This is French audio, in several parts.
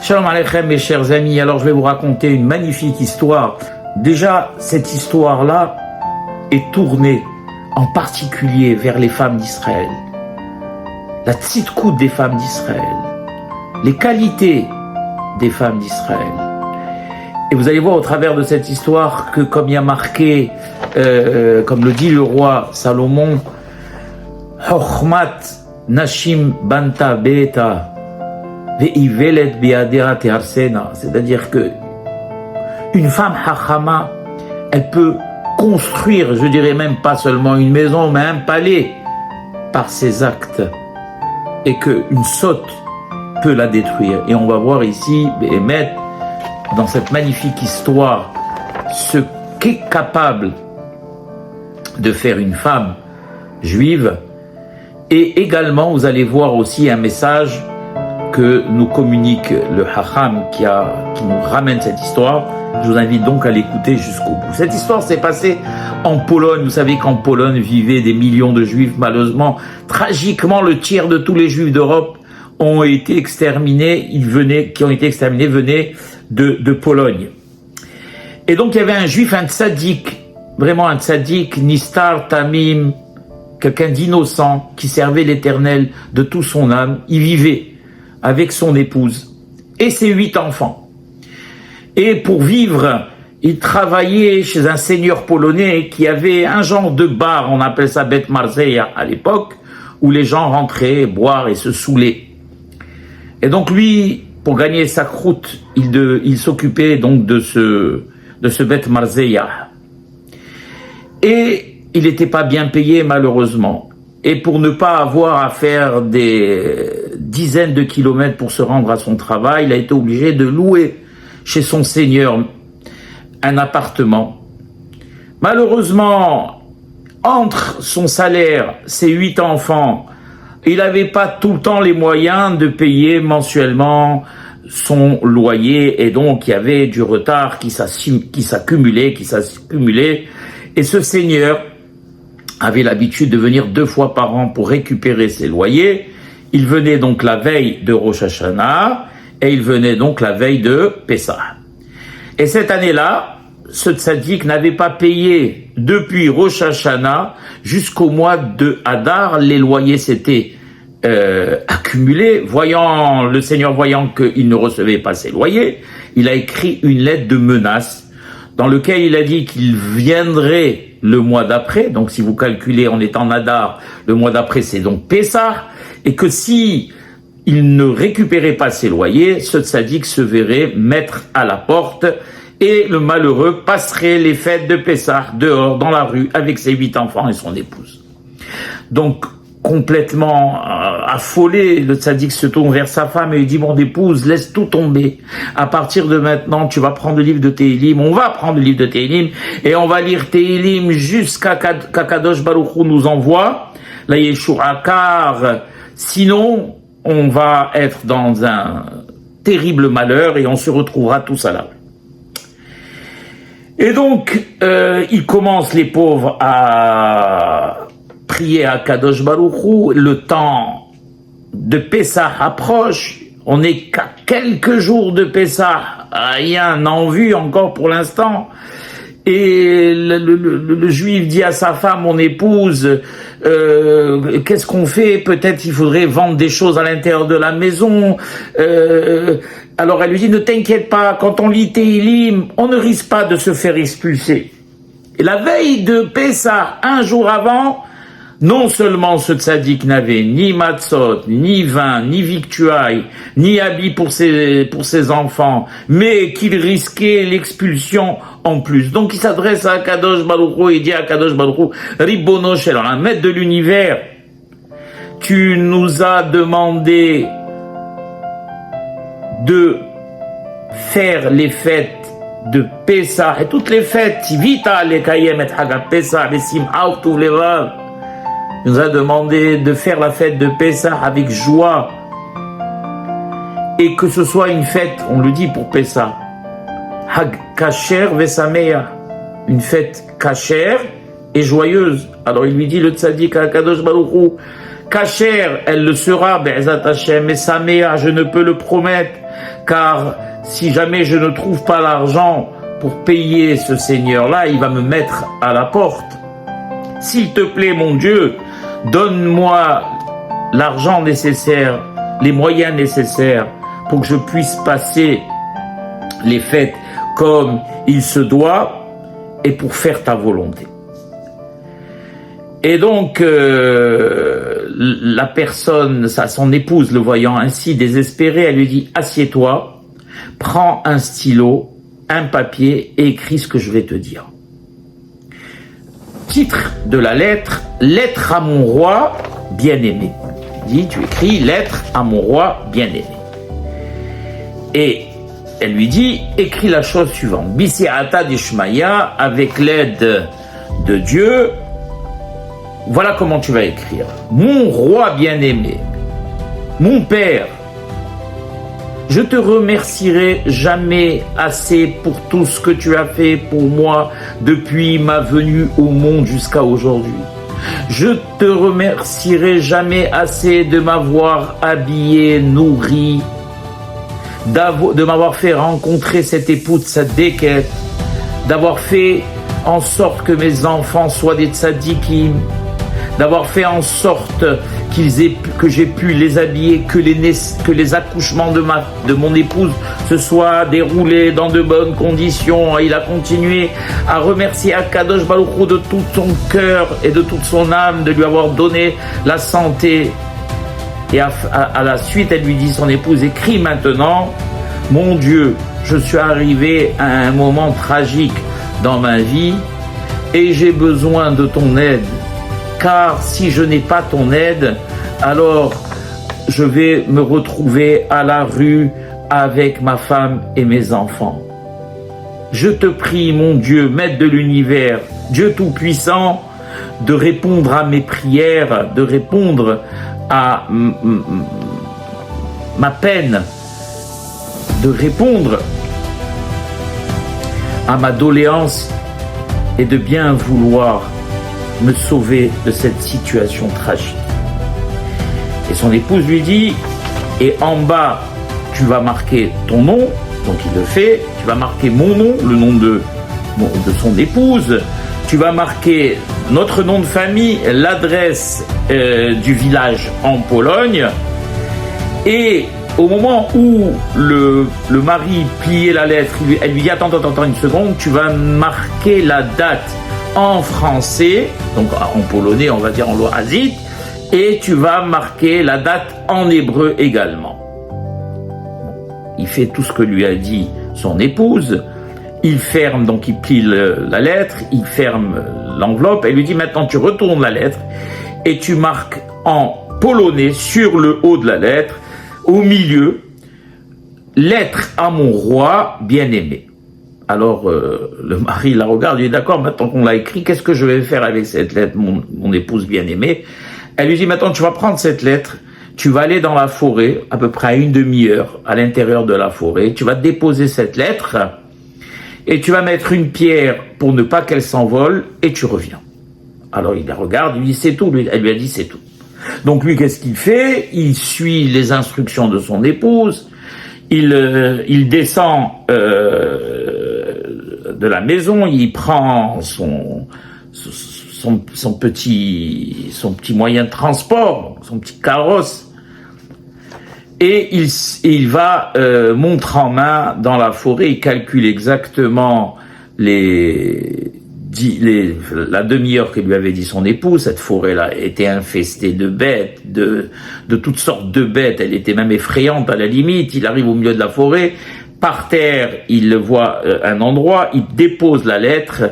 Shalom Aleichem mes chers amis, alors je vais vous raconter une magnifique histoire. Déjà, cette histoire-là est tournée en particulier vers les femmes d'Israël. La tzidkout des femmes d'Israël, les qualités des femmes d'Israël. Et vous allez voir au travers de cette histoire que comme il y a marqué, comme le dit le roi Salomon, Chochmat Nashim Banta Beta Ve'ivelet Biadera Teharsena, c'est-à-dire que une femme hachama, elle peut construire, je dirais même pas seulement une maison, mais un palais par ses actes, et qu'une sotte peut la détruire. Et on va voir ici, Béhémet, dans cette magnifique histoire, ce qu'est capable de faire une femme juive. Et également, vous allez voir aussi un message que nous communique le Hacham qui nous ramène cette histoire. Je vous invite donc à l'écouter jusqu'au bout. Cette histoire s'est passée en Pologne. Vous savez qu'en Pologne vivaient des millions de juifs. Malheureusement, tragiquement, le tiers de tous les juifs d'Europe ont été exterminés. Qui ont été exterminés venaient de Pologne. Et donc il y avait un juif, un tzaddik, vraiment un tzaddik, Nistar Tamim, quelqu'un d'innocent qui servait l'Éternel de tout son âme. Il vivait avec son épouse et ses 8 enfants. Et pour vivre, il travaillait chez un seigneur polonais qui avait un genre de bar, on appelle ça Bet Marzeja à l'époque, où les gens rentraient boire et se saouler. Et donc lui, pour gagner sa croûte, il s'occupait donc de ce Bet Marzeja. Et il n'était pas bien payé malheureusement. Et pour ne pas avoir à faire des dizaines de kilomètres pour se rendre à son travail, il a été obligé de louer chez son seigneur un appartement. Malheureusement, entre son salaire, ses 8 enfants, il n'avait pas tout le temps les moyens de payer mensuellement son loyer, et donc il y avait du retard qui s'accumulait. Et ce seigneur avait l'habitude de venir 2 fois par an pour récupérer ses loyers. Il venait donc la veille de Rosh Hashanah et il venait donc la veille de Pessah. Et cette année-là, ce tzaddik n'avait pas payé depuis Rosh Hashanah jusqu'au mois de Hadar. Les loyers s'étaient accumulés. Le Seigneur voyant qu'il ne recevait pas ses loyers, il a écrit une lettre de menace dans laquelle il a dit qu'il viendrait le mois d'après, donc si vous calculez, on est en Hadar, le mois d'après c'est donc Pessah, et que si il ne récupérait pas ses loyers, ce tzaddik se verrait mettre à la porte, et le malheureux passerait les fêtes de Pessah dehors, dans la rue, avec ses 8 enfants et son épouse. Donc, complètement affolé, le tzaddik se tourne vers sa femme et lui dit: mon épouse, laisse tout tomber. À partir de maintenant, tu vas prendre le livre de Tehilim, on va prendre le livre de Tehilim, et on va lire Tehilim jusqu'à qu'Akadosh Baruch Hu nous envoie la Yeshua, car sinon, on va être dans un terrible malheur et on se retrouvera tous à la rue. Et donc, ils commencent, les pauvres, à prier à Kadosh Baruch Hu. Le temps de Pessah approche. On n'est qu'à quelques jours de Pessah. Rien n'en vue encore pour l'instant. Et le juif dit à sa femme, mon épouse, qu'est-ce qu'on fait? Peut-être il faudrait vendre des choses à l'intérieur de la maison. Alors elle lui dit, ne t'inquiète pas, quand on lit Tehilim, on ne risque pas de se faire expulser. Et la veille de Pessah, un jour avant, non seulement ce tzaddik n'avait ni matzot, ni vin, ni victuailles, ni habits pour ses enfants, mais qu'il risquait l'expulsion en plus. Donc il s'adresse à Kadosh Baruch Hu et dit à Kadosh Baruch Hu, Ribono Shel Olam, maître de l'univers, tu nous as demandé de faire les fêtes de Pessah et toutes les fêtes, Vita lekayem et Hagat Pessah vesimcha u'tuv levav. Il nous a demandé de faire la fête de Pessah avec joie, et que ce soit une fête, on le dit pour Pessah, Hag Kasher Vesameya, une fête Kasher et joyeuse. Alors il lui dit, le tzaddik à Kadosh Baruch Hu, Kasher, elle le sera, Be'ezat Hashem, et Sameya, je ne peux le promettre car si jamais je ne trouve pas l'argent pour payer ce seigneur-là, il va me mettre à la porte. S'il te plaît, mon Dieu, donne-moi l'argent nécessaire, les moyens nécessaires pour que je puisse passer les fêtes comme il se doit et pour faire ta volonté. Et donc, la personne, son épouse, le voyant ainsi désespéré, elle lui dit « Assieds-toi, prends un stylo, un papier et écris ce que je vais te dire. » Titre de la lettre « Lettre à mon roi bien-aimé ». Dit, tu écris « Lettre à mon roi bien-aimé ». Et elle lui dit « Écris la chose suivante. Bisiata d'Ishmaïa, avec l'aide de Dieu, voilà comment tu vas écrire. Mon roi bien-aimé, mon père, je te remercierai jamais assez pour tout ce que tu as fait pour moi depuis ma venue au monde jusqu'à aujourd'hui. Je te remercierai jamais assez de m'avoir habillé, nourri, de m'avoir fait rencontrer cette épouse tzadéket, d'avoir fait en sorte que mes enfants soient des tzadikim, d'avoir fait en sorte que j'ai pu les habiller, que les accouchements de mon épouse se soient déroulés dans de bonnes conditions. Et il a continué à remercier Akadosh Baruch Hu de tout son cœur et de toute son âme de lui avoir donné la santé. Et à la suite, elle lui dit, son épouse, écris maintenant, mon Dieu, je suis arrivé à un moment tragique dans ma vie et j'ai besoin de ton aide. Car si je n'ai pas ton aide, alors je vais me retrouver à la rue avec ma femme et mes enfants. Je te prie, mon Dieu, Maître de l'univers, Dieu Tout-Puissant, de répondre à mes prières, de répondre à ma peine, de répondre à ma doléance et de bien vouloir me sauver de cette situation tragique. Et son épouse lui dit, et en bas, tu vas marquer ton nom, donc il le fait, tu vas marquer mon nom, le nom de son épouse, tu vas marquer notre nom de famille, l'adresse du village en Pologne, et au moment où le mari pliait la lettre, elle lui dit, attends une seconde, tu vas marquer la date en français, donc en polonais, on va dire en loazit, et tu vas marquer la date en hébreu également. Il fait tout ce que lui a dit son épouse, il ferme, donc il plie la lettre, il ferme l'enveloppe, elle lui dit maintenant tu retournes la lettre et tu marques en polonais sur le haut de la lettre, au milieu, lettre à mon roi bien-aimé. Alors, le mari la regarde, il dit, d'accord, maintenant qu'on l'a écrit, qu'est-ce que je vais faire avec cette lettre, mon épouse bien-aimée? Elle lui dit, maintenant, tu vas prendre cette lettre, tu vas aller dans la forêt, à peu près à une demi-heure, à l'intérieur de la forêt, tu vas déposer cette lettre, et tu vas mettre une pierre pour ne pas qu'elle s'envole, et tu reviens. Alors, il la regarde, il lui dit, c'est tout, elle lui a dit, c'est tout. Donc, lui, qu'est-ce qu'il fait? Il suit les instructions de son épouse, il descend de la maison, il prend son petit moyen de transport, son petit carrosse, et il va montre en main dans la forêt, il calcule exactement la demi-heure que lui avait dit son époux. Cette forêt-là était infestée de bêtes, de toutes sortes de bêtes, elle était même effrayante à la limite. Il arrive au milieu de la forêt, par terre, il voit un endroit, il dépose la lettre,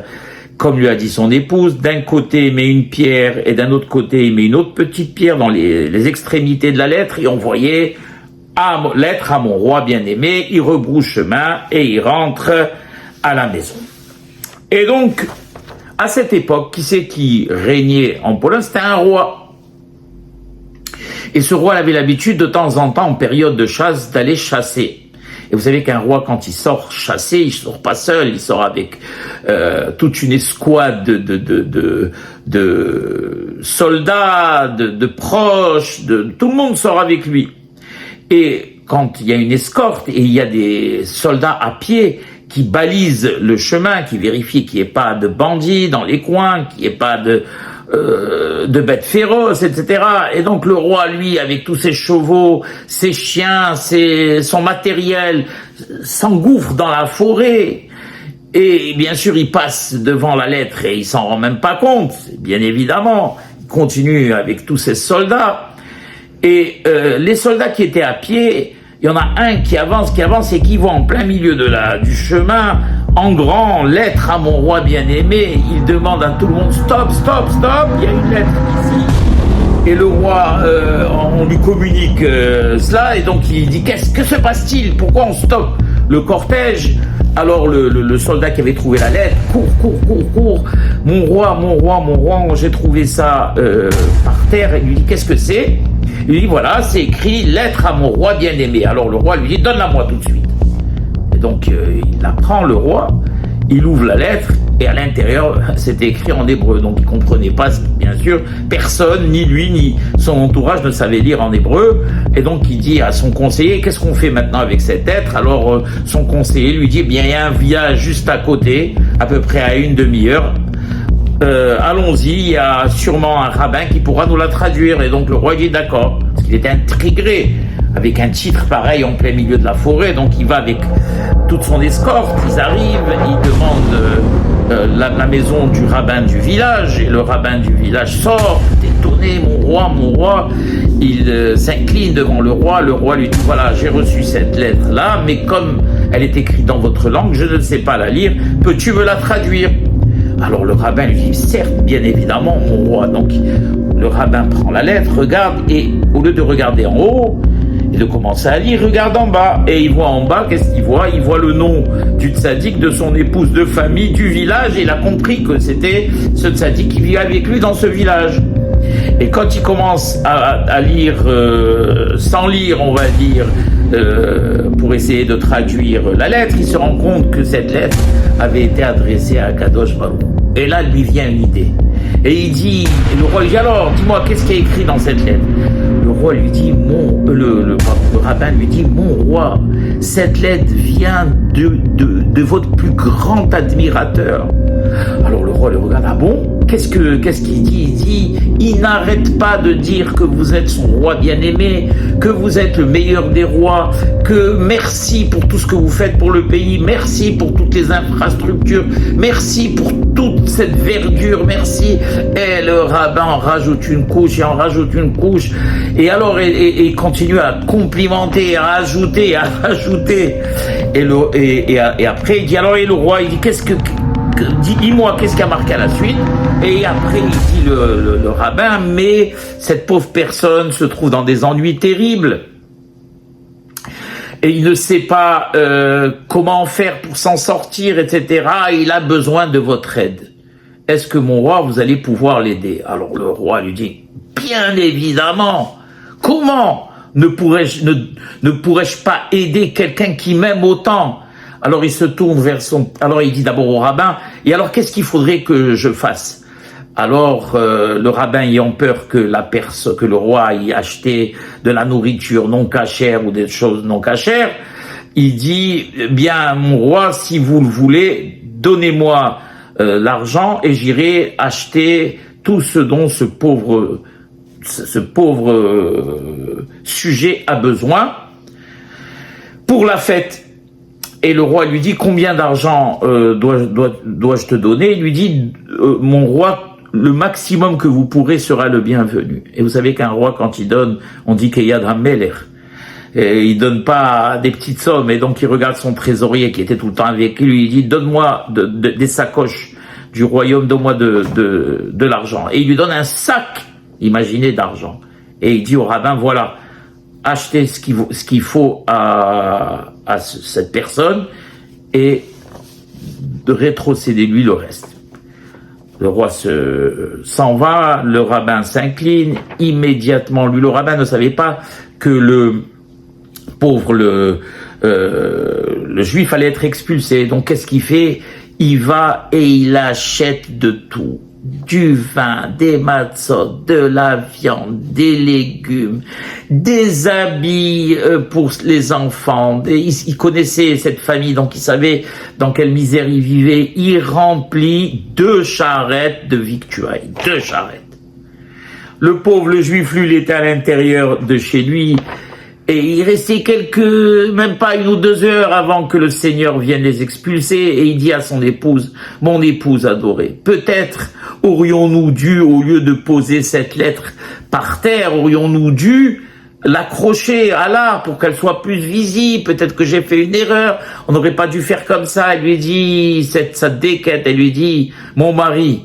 comme lui a dit son épouse. D'un côté, il met une pierre, et d'un autre côté, il met une autre petite pierre dans les extrémités de la lettre, et on voyait lettre à mon roi bien-aimé. Il rebrousse chemin, et il rentre à la maison. Et donc, à cette époque, qui c'est qui régnait en Pologne? C'était un roi. Et ce roi avait l'habitude de temps en temps, en période de chasse, d'aller chasser. Et vous savez qu'un roi, quand il sort chasser, il sort pas seul, il sort avec toute une escouade de soldats, de proches, tout le monde sort avec lui. Et quand il y a une escorte et il y a des soldats à pied qui balisent le chemin, qui vérifient qu'il n'y ait pas de bandits dans les coins, qu'il n'y ait pas de bêtes féroces, etc. Et donc le roi, lui, avec tous ses chevaux, ses chiens, son matériel, s'engouffre dans la forêt. Et bien sûr, il passe devant la lettre et il s'en rend même pas compte, bien évidemment. Il continue avec tous ses soldats. Et les soldats qui étaient à pied, il y en a un qui avance et qui voit en plein milieu du chemin, en grand, lettre à mon roi bien-aimé. Il demande à tout le monde, stop, stop, stop, il y a une lettre ici. Et le roi, on lui communique cela, et donc il dit, que se passe-t-il? Pourquoi on stoppe le cortège? Alors le soldat qui avait trouvé la lettre, court, mon roi, j'ai trouvé ça par terre. Il lui dit, qu'est-ce que c'est? Il lui dit, voilà, c'est écrit, lettre à mon roi bien-aimé. Alors le roi lui dit, donne-la-moi tout de suite. Et donc il la prend, le roi, il ouvre la lettre, et à l'intérieur, c'était écrit en hébreu. Donc il comprenait pas, bien sûr, personne, ni lui, ni son entourage ne savait lire en hébreu. Et donc il dit à son conseiller, qu'est-ce qu'on fait maintenant avec cette lettre? Alors son conseiller lui dit, eh bien il y a un village juste à côté, à peu près à une demi-heure. Allons-y, il y a sûrement un rabbin qui pourra nous la traduire. Et donc le roi dit d'accord, parce qu'il était intrigué avec un titre pareil en plein milieu de la forêt. Donc il va avec toute son escorte, ils arrivent, ils demandent la maison du rabbin du village, et le rabbin du village sort, étonné, mon roi, il s'incline devant le roi lui dit, voilà, j'ai reçu cette lettre-là, mais comme elle est écrite dans votre langue, je ne sais pas la lire, peux-tu me la traduire? Alors le rabbin lui dit, certes, bien évidemment, mon roi. Donc le rabbin prend la lettre, regarde, et au lieu de regarder en haut, et de commencer à lire, regarde en bas. Et il voit en bas, qu'est-ce qu'il voit? Il voit le nom du tzaddik, de son épouse, de famille, du village, et il a compris que c'était ce tzaddik qui vit avec lui dans ce village. Et quand il commence à lire, sans lire, on va dire, pour essayer de traduire la lettre, il se rend compte que cette lettre avait été adressée à Kadosh Baruch. Et là, lui vient une idée. Et le roi lui dit, alors, dis-moi, qu'est-ce qui est écrit dans cette lettre? Le roi lui dit, le rabbin lui dit, mon roi, cette lettre vient de votre plus grand admirateur. Alors le roi le regarde, ah bon? Qu'est-ce qu'il dit? Il dit, il n'arrête pas de dire que vous êtes son roi bien-aimé, que vous êtes le meilleur des rois, que merci pour tout ce que vous faites pour le pays, merci pour toutes les infrastructures, merci pour toute cette verdure, merci. Et le rabbin en rajoute une couche, et en rajoute une couche, et alors il continue à complimenter, à rajouter, et après il dit, alors, et le roi, il dit, dis-moi, qu'est-ce qui a marqué à la suite? Et après, il dit le rabbin, mais cette pauvre personne se trouve dans des ennuis terribles. Et il ne sait pas comment faire pour s'en sortir, etc. Il a besoin de votre aide. Est-ce que mon roi, vous allez pouvoir l'aider? Alors le roi lui dit, bien évidemment. Comment ne pourrais-je pas aider quelqu'un qui m'aime autant? Alors il se tourne alors il dit d'abord au rabbin, et alors qu'est-ce qu'il faudrait que je fasse? Alors le rabbin, ayant peur que le roi ait acheté de la nourriture non cachère ou des choses non cachères, il dit, bien mon roi, si vous le voulez, donnez-moi l'argent et j'irai acheter tout ce dont ce pauvre sujet a besoin pour la fête. Et le roi lui dit, combien d'argent dois-je te donner? Il lui dit, mon roi, le maximum que vous pourrez sera le bienvenu. Et vous savez qu'un roi, quand il donne, on dit qu'il y a un meler. Et il donne pas des petites sommes. Et donc il regarde son trésorier qui était tout le temps avec lui. Il dit, donne-moi des sacoches du royaume, donne-moi de l'argent. Et il lui donne un sac, imaginez, d'argent. Et il dit au rabbin, voilà, achetez ce qu'il faut à cette personne et de rétrocéder-lui le reste. Le roi s'en va, le rabbin s'incline immédiatement. Lui, le rabbin ne savait pas que le pauvre, le juif allait être expulsé. Donc qu'est-ce qu'il fait? Il va et il achète de tout. du vin, des matzot, de la viande, des légumes, des habits pour les enfants. Il connaissait cette famille, donc il savait dans quelle misère ils vivaient. Il remplit 2 charrettes de victuailles, 2 charrettes. Le pauvre, le juif, lui, il était à l'intérieur de chez lui, et il restait même pas 1 ou 2 heures avant que le Seigneur vienne les expulser, et il dit à son épouse, mon épouse adorée, peut-être aurions-nous dû, au lieu de poser cette lettre par terre, aurions-nous dû l'accrocher à l'arbre pour qu'elle soit plus visible, peut-être que j'ai fait une erreur, on n'aurait pas dû faire comme ça. Elle lui dit, sa déquête, elle lui dit, mon mari,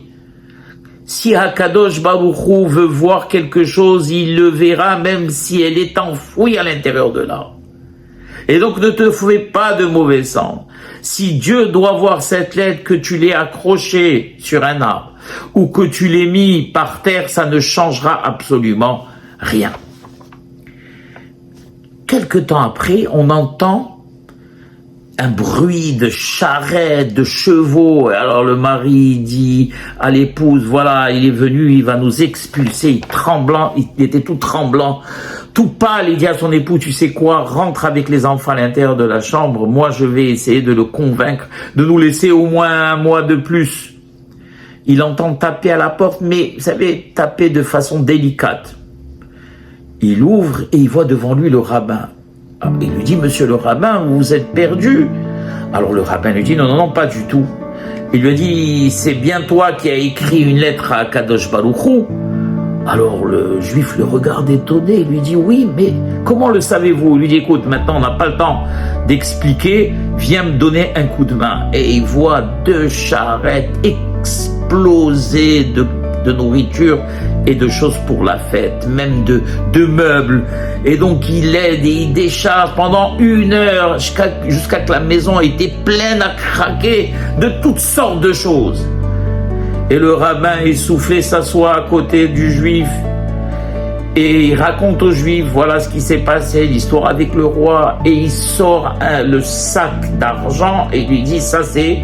si Hakadosh Baruch Hu veut voir quelque chose, il le verra même si elle est enfouie à l'intérieur de l'arbre. Et donc ne te fais pas de mauvais sang. Si Dieu doit voir cette lettre, que tu l'aies accrochée sur un arbre ou que tu l'aies mis par terre, ça ne changera absolument rien. Quelque temps après, on entend un bruit de charrettes, de chevaux. Alors le mari dit à l'épouse, voilà, il est venu, il va nous expulser. Il était tout tremblant, tout pâle. Il dit à son époux, tu sais quoi, rentre avec les enfants à l'intérieur de la chambre. Moi, je vais essayer de le convaincre de nous laisser au moins 1 mois de plus. Il entend taper à la porte, mais vous savez, taper de façon délicate. Il ouvre et il voit devant lui le rabbin. Il lui dit, monsieur le rabbin, vous êtes perdu. Alors le rabbin lui dit, non, pas du tout. Il lui a dit, c'est bien toi qui as écrit une lettre à Kadosh Baruch Hu. Alors le juif le regarde étonné, il lui dit, oui, mais comment le savez-vous? Il lui dit, écoute, maintenant on n'a pas le temps d'expliquer, viens me donner un coup de main. Et il voit 2 charrettes exploser de nourriture et de choses pour la fête, même de meubles. Et donc il aide et il décharge pendant 1 heure jusqu'à que la maison était pleine à craquer de toutes sortes de choses. Et le rabbin essoufflé s'assoit à côté du juif et il raconte au juif, voilà ce qui s'est passé, l'histoire avec le roi, et il sort le sac d'argent et lui dit, ça c'est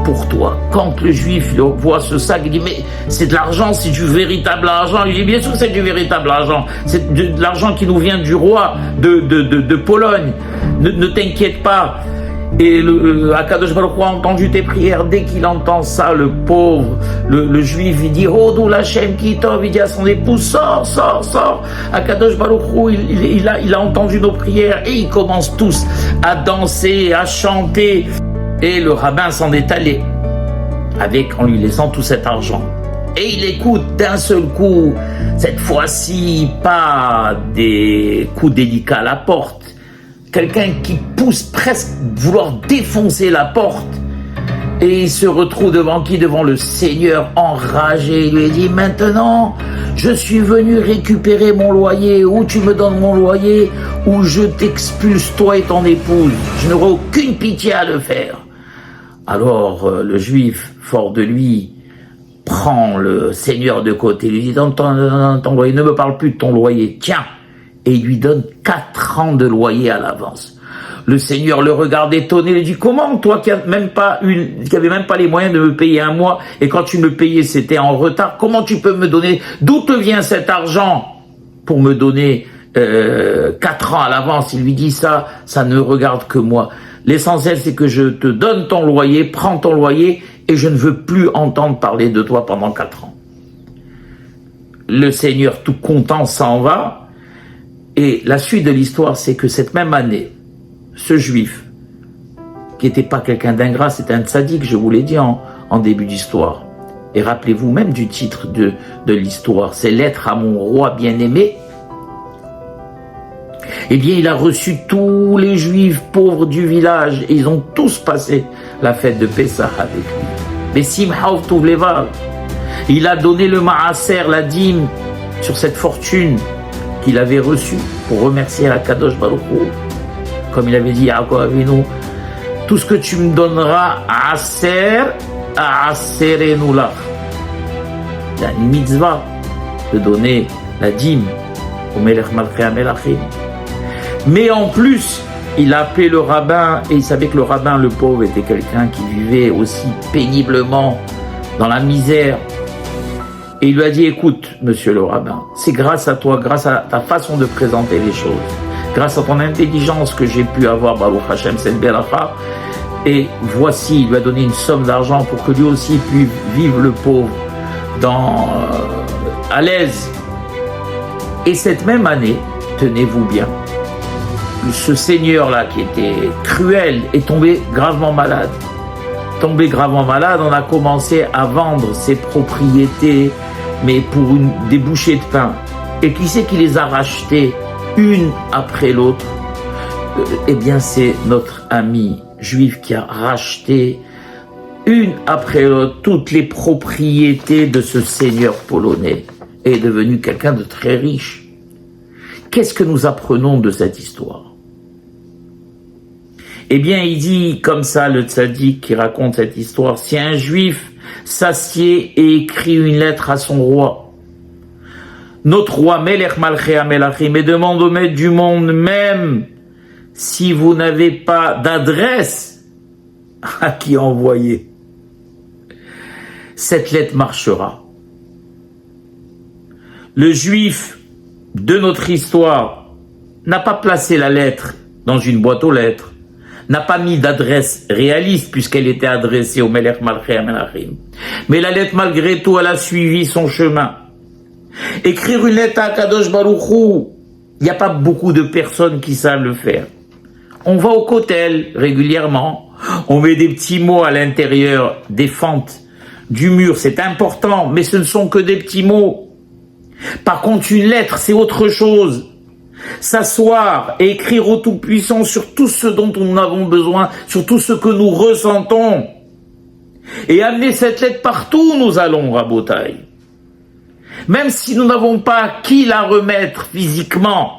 pour toi. Quand le juif voit ce sac, il dit, mais c'est de l'argent, c'est du véritable argent. Il dit, bien sûr que c'est du véritable argent. C'est de l'argent qui nous vient du roi de Pologne. Ne t'inquiète pas. Et Akadosh Baruch Hu a entendu tes prières. Dès qu'il entend ça, le pauvre, le juif, il dit, Hodou Lachem Kitov, il dit à son épouse, sors. Akadosh Baruch Hu, il a entendu nos prières et ils commencent tous à danser, à chanter. Et le rabbin s'en est allé, en lui laissant tout cet argent. Et il écoute d'un seul coup, cette fois-ci, pas des coups délicats à la porte, quelqu'un qui pousse presque vouloir défoncer la porte. Et il se retrouve devant qui? Devant le Seigneur enragé. Il lui dit, maintenant, je suis venu récupérer mon loyer, ou tu me donnes mon loyer, ou je t'expulse toi et ton épouse. Je n'aurai aucune pitié à le faire. Alors le juif, fort de lui, prend le Seigneur de côté, lui dit, donne ton loyer, ne me parle plus de ton loyer, tiens, et il lui donne 4 ans de loyer à l'avance. Le Seigneur le regarde étonné, lui dit, comment toi qui n'avais même pas les moyens de me payer 1 mois, et quand tu me payais c'était en retard, comment tu peux me donner, d'où te vient cet argent pour me donner 4 ans à l'avance? Il lui dit, ça ne regarde que moi. L'essentiel, c'est que je te donne ton loyer, prends ton loyer, et je ne veux plus entendre parler de toi pendant 4 ans. Le Seigneur, tout content, s'en va. Et la suite de l'histoire, c'est que cette même année, ce juif, qui n'était pas quelqu'un d'ingrat, c'était un tzaddik, je vous l'ai dit en début d'histoire. Et rappelez-vous même du titre de l'histoire, c'est « Lettre à mon roi bien-aimé ». Eh bien, il a reçu tous les juifs pauvres du village et ils ont tous passé la fête de Pessah avec lui. Mais Simcha U'Tov Levav, il a donné le maaser, la dîme, sur cette fortune qu'il avait reçue pour remercier la Kadosh Baruch Hu. Comme il avait dit à Yaakov Avinu, tout ce que tu me donneras, aserenu lach. Il y a une mitzvah de donner la dîme au Melech Malchei HaMelachim. Mais en plus, il a appelé le rabbin, et il savait que le rabbin, le pauvre, était quelqu'un qui vivait aussi péniblement dans la misère. Et il lui a dit, écoute, monsieur le rabbin, c'est grâce à toi, grâce à ta façon de présenter les choses, grâce à ton intelligence que j'ai pu avoir, Baruch Hashem, cette beracha. Et voici, il lui a donné une somme d'argent pour que lui aussi puisse vivre le pauvre à l'aise. Et cette même année, tenez-vous bien, ce seigneur-là qui était cruel est tombé gravement malade. Tombé gravement malade, on a commencé à vendre ses propriétés, mais pour des bouchées de pain. Et qui c'est qui les a rachetées une après l'autre? Eh bien, c'est notre ami juif qui a racheté une après l'autre toutes les propriétés de ce seigneur polonais et est devenu quelqu'un de très riche. Qu'est-ce que nous apprenons de cette histoire? Eh bien, il dit comme ça, le tzaddik qui raconte cette histoire, si un juif s'assied et écrit une lettre à son roi, notre roi Melech Malchei HaMelachim, et demande au maître du monde, même si vous n'avez pas d'adresse à qui envoyer, cette lettre marchera. Le juif de notre histoire n'a pas placé la lettre dans une boîte aux lettres, n'a pas mis d'adresse réaliste puisqu'elle était adressée au Melech Malchei HaMelachim. Mais la lettre, malgré tout, elle a suivi son chemin. Écrire une lettre à Kadosh Baruch Hu, il n'y a pas beaucoup de personnes qui savent le faire. On va au kotel régulièrement, on met des petits mots à l'intérieur des fentes du mur, c'est important, mais ce ne sont que des petits mots. Par contre, une lettre, c'est autre chose. S'asseoir et écrire au Tout-Puissant sur tout ce dont nous avons besoin, sur tout ce que nous ressentons. Et amener cette lettre partout où nous allons, Rabotai. Même si nous n'avons pas qui la remettre physiquement,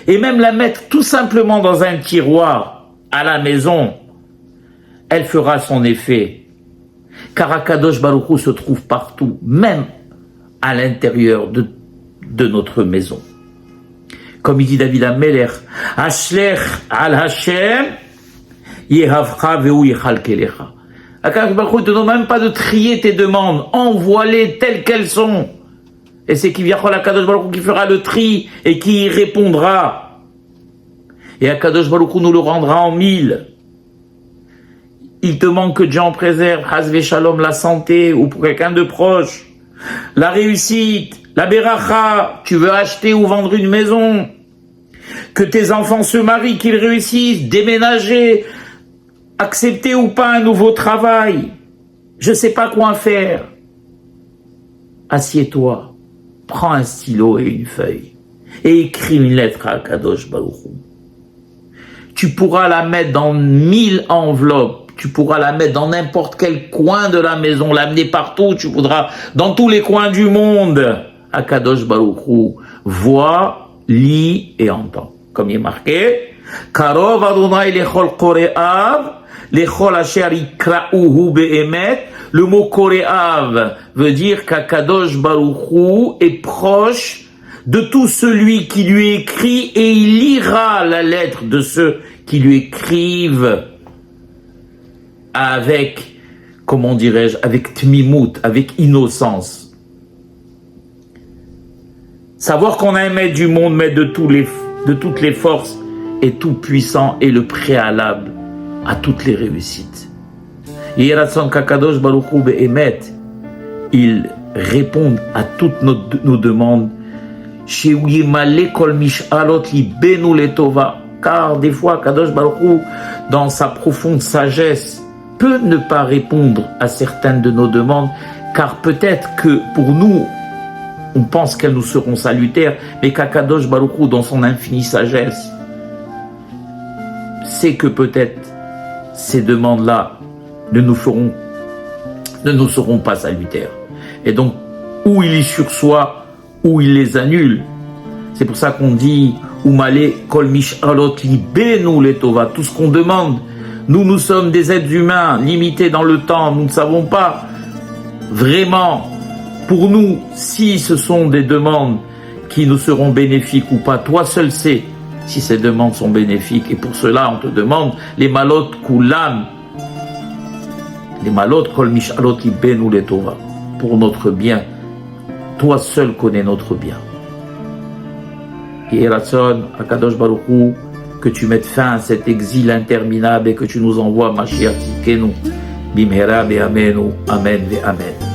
et même la mettre tout simplement dans un tiroir à la maison, elle fera son effet. Car Akadosh Baruch Hu se trouve partout, même à l'intérieur de notre maison. Comme il dit David HaMelech, Ashlech al Hashem, Yehavcha ve'hu yechalkelecha. Akadosh Baruch Hu ne te demande même pas de trier tes demandes, envoie-les telles qu'elles sont. Et c'est Kivyachol Akadosh Baruch Hu qui fera le tri et qui y répondra. Et Akadosh Baruch Hu nous le rendra en 1000. Il te manque que Dieu en préserve, Hazve Shalom, la santé, ou pour quelqu'un de proche, la réussite, la beracha, tu veux acheter ou vendre une maison, que tes enfants se marient, qu'ils réussissent, déménager, accepter ou pas un nouveau travail, je sais pas quoi faire. Assieds-toi, prends un stylo et une feuille, et écris une lettre à Kadosh Baruch Hu. Tu pourras la mettre dans 1000 enveloppes, tu pourras la mettre dans n'importe quel coin de la maison, l'amener partout, tu voudras, dans tous les coins du monde. Akadosh Baruch Hu voit, lit et entend. Comme il est marqué, Karov Adonai lechol kore'av, lechol asher yikra'uhu be'emet. Le mot kore'av veut dire qu'Akadosh Baruch Hu est proche de tout celui qui lui écrit et il lira la lettre de ceux qui lui écrivent avec, comment dirais-je, avec tmimout, avec innocence. Savoir qu'on a un maître du monde, maître de toutes les forces, est tout puissant et le préalable à toutes les réussites. Yeratzon kakadosh baruch hu be'emet, il répond à toutes nos demandes. Car des fois, Kadosh Baruch Hu, dans sa profonde sagesse, peut ne pas répondre à certaines de nos demandes, car peut-être que pour nous, on pense qu'elles nous seront salutaires, mais qu'Akadosh Baruch Hu, dans son infinie sagesse, sait que peut-être ces demandes-là ne nous seront pas salutaires. Et donc, ou il y sursoit, ou il les annule. C'est pour ça qu'on dit Oumale kol mishalot libenu letova. Tout ce qu'on demande, nous sommes des êtres humains limités dans le temps, nous ne savons pas vraiment pour nous si ce sont des demandes qui nous seront bénéfiques ou pas. Toi seul sais si ces demandes sont bénéfiques, et pour cela on te demande les malot kulam, les malot kol mishalot libenu letova. pour notre bien. Toi seul connais notre bien. Et Ratson, Akadosh Baruch Hu, que tu mettes fin à cet exil interminable et que tu nous envoies Mashiach Tzidkenu, Bimhera Be'amenu, Amen Ve'amen.